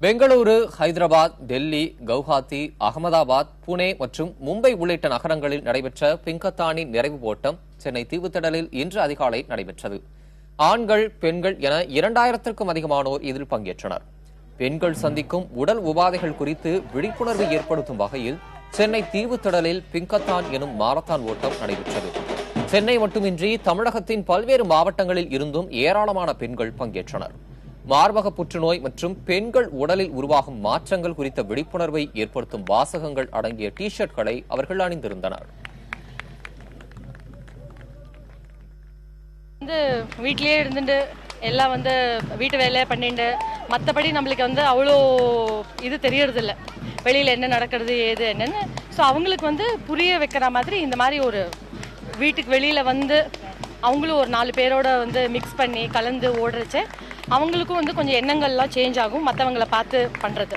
பெங்களூரு, ஹைதராபாத், டெல்லி, கவுஹாத்தி, அகமதாபாத், புனே மற்றும் மும்பை உள்ளிட்ட நகரங்களில் நடைபெற்ற பிங்கத்தானி நிறைவு ஓட்டம் சென்னை தீவுத்திடலில் இன்று அதிகாலை நடைபெற்றது. ஆண்கள், பெண்கள் என 2000த்திற்கும் அதிகமானோர் இதில் பங்கேற்றனர். பெண்கள் சந்திக்கும் உடல் உபாதைகள் குறித்து விழிப்புணர்வு ஏற்படுத்தும் வகையில் சென்னை தீவுத்திடலில் பிங்கத்தான் எனும் மாரத்தான் ஓட்டம் நடைபெற்றது. சென்னை மட்டுமின்றி தமிழகத்தின் பல்வேறு மாவட்டங்களில் இருந்தும் ஏராளமான பெண்கள் பங்கேற்றனர். மார்பக புற்றுநோய் மற்றும் பெண்கள் உடலில் உருவாகும் மாற்றங்கள் குறித்த விழிப்புணர்வை ஏற்படுத்தும் வாசகங்கள் அடங்கிய டி ஷர்ட்களை அவர்கள் அணிந்திருந்தனர். வீட்லயே இருந்துட்டு எல்லாம் வீட்டு வேலையை பண்ணிட்டு மற்றபடி நம்மளுக்கு அவ்வளோ இது தெரியறதில்ல, வெளியில் என்ன நடக்கிறது ஏது என்னன்னு. ஸோ அவங்களுக்கு புரிய வைக்கிற மாதிரி இந்த மாதிரி ஒரு வீட்டுக்கு வெளியில் அவங்களும் ஒரு 4 பேரோட மிக்ஸ் பண்ணி கலந்து ஓடுறச்சு அவங்களுக்கும் கொஞ்சம் எண்ணங்கள்லாம் சேஞ்ச் ஆகும் மற்றவங்களை பார்த்து பண்ணுறது.